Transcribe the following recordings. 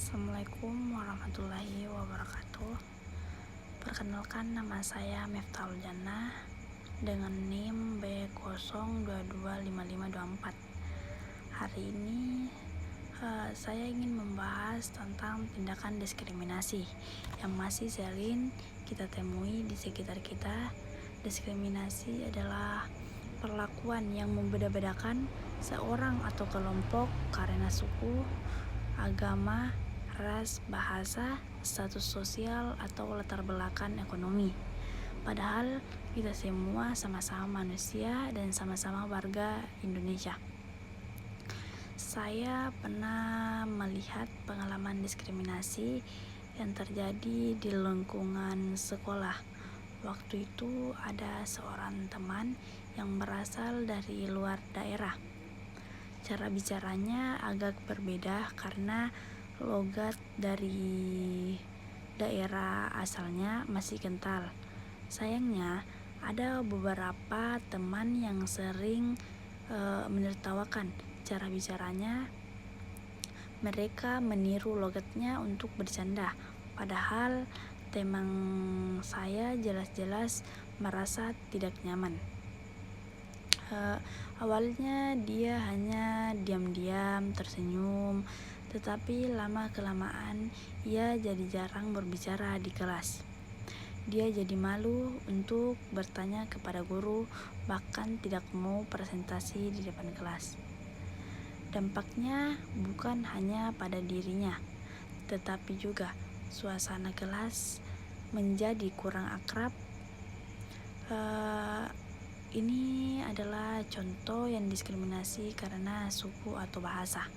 Assalamualaikum warahmatullahi wabarakatuh. Perkenalkan, nama saya Miftahul Jannah dengan NIM B02255524. Hari ini saya ingin membahas tentang tindakan diskriminasi yang masih sering kita temui di sekitar kita. Diskriminasi adalah perlakuan yang membeda-bedakan seorang atau kelompok karena suku, agama, ras, bahasa, status sosial, atau latar belakang ekonomi. Padahal kita semua sama-sama manusia dan sama-sama warga Indonesia. Saya pernah melihat pengalaman diskriminasi yang terjadi di lingkungan sekolah. Waktu itu ada seorang teman yang berasal dari luar daerah. Cara bicaranya agak berbeda karena logat dari daerah asalnya masih kental. Sayangnya, ada beberapa teman yang sering menertawakan cara bicaranya. Mereka meniru logatnya untuk bercanda, padahal teman saya jelas-jelas merasa tidak nyaman. Awalnya dia hanya diam-diam tersenyum, tetapi lama-kelamaan ia jadi jarang berbicara di kelas. Dia jadi malu untuk bertanya kepada guru, bahkan tidak mau presentasi di depan kelas. Dampaknya bukan hanya pada dirinya, tetapi juga suasana kelas menjadi kurang akrab. Ini adalah contoh yang diskriminasi karena suku atau bahasa.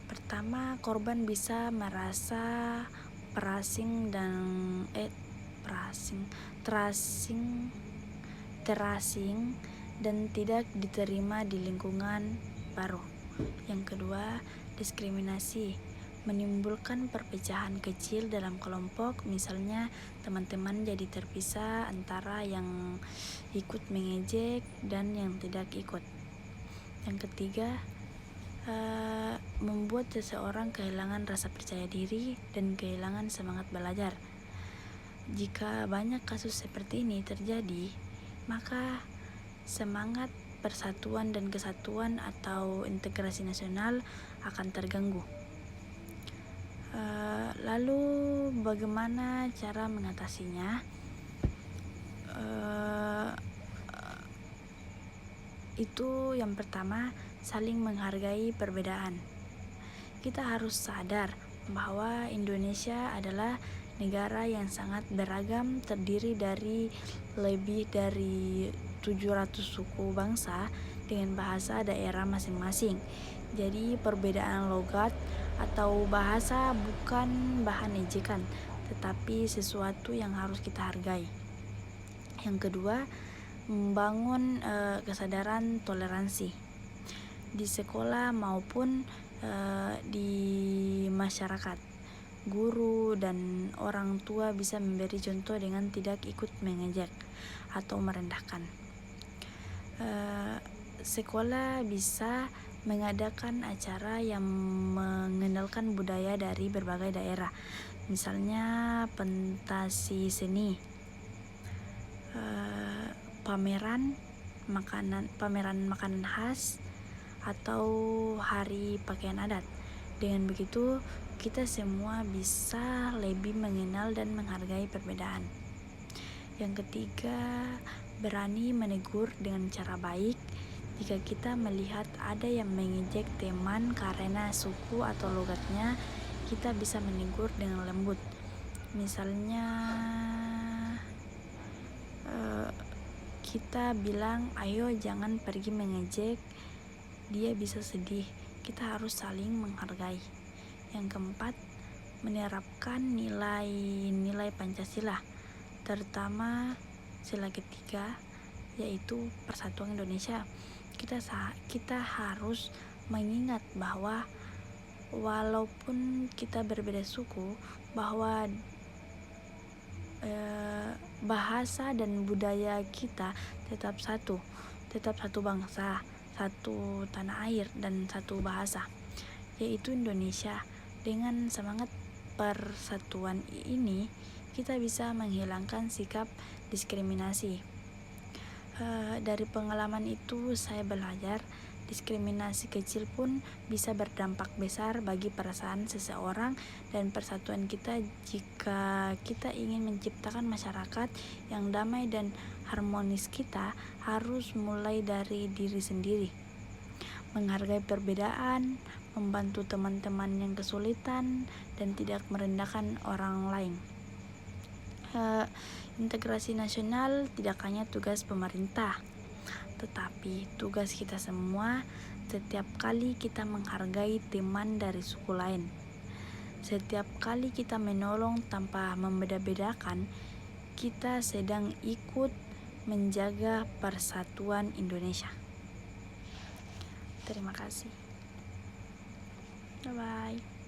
Pertama, korban bisa merasa terasing dan tidak diterima di lingkungan baru. Yang kedua, diskriminasi menimbulkan perpecahan kecil dalam kelompok, misalnya teman-teman jadi terpisah antara yang ikut mengejek dan yang tidak ikut. Yang ketiga, membuat seseorang kehilangan rasa percaya diri dan kehilangan semangat belajar. Jika banyak kasus seperti ini terjadi, maka semangat persatuan dan kesatuan atau integrasi nasional akan terganggu. Lalu bagaimana cara mengatasinya? Itu yang pertama, saling menghargai perbedaan. Kita harus sadar bahwa Indonesia adalah negara yang sangat beragam, terdiri dari lebih dari 700 suku bangsa dengan bahasa daerah masing-masing. Jadi perbedaan logat atau bahasa bukan bahan ejekan, tetapi sesuatu yang harus kita hargai. Yang kedua, membangun kesadaran toleransi di sekolah maupun di masyarakat. Guru dan orang tua bisa memberi contoh dengan tidak ikut mengejek atau merendahkan. Sekolah bisa mengadakan acara yang mengenalkan budaya dari berbagai daerah, misalnya pentas seni, pameran makanan khas, atau hari pakaian adat. Dengan begitu, kita semua bisa lebih mengenal dan menghargai perbedaan. Yang ketiga, berani menegur dengan cara baik. Jika kita melihat ada yang mengejek teman karena suku atau logatnya, kita bisa menegur dengan lembut. Misalnya kita bilang, ayo jangan pergi mengejek, dia bisa sedih. Kita harus saling menghargai. Yang keempat, menerapkan nilai-nilai Pancasila, terutama sila ketiga, yaitu Persatuan Indonesia. Kita harus mengingat bahwa walaupun kita berbeda suku, bahwa bahasa dan budaya kita tetap satu bangsa, satu tanah air dan satu bahasa, yaitu Indonesia. Dengan semangat persatuan ini, kita bisa menghilangkan sikap diskriminasi. Dari pengalaman itu saya belajar diskriminasi kecil pun bisa berdampak besar bagi perasaan seseorang dan persatuan kita. Jika kita ingin menciptakan masyarakat yang damai dan harmonis, kita harus mulai dari diri sendiri. Menghargai perbedaan, membantu teman-teman yang kesulitan, dan tidak merendahkan orang lain. Integrasi nasional tidak hanya tugas pemerintah, tetapi tugas kita semua. Setiap kali kita menghargai teman dari suku lain, setiap kali kita menolong tanpa membeda-bedakan, kita sedang ikut menjaga persatuan Indonesia. Terima kasih. Bye-bye.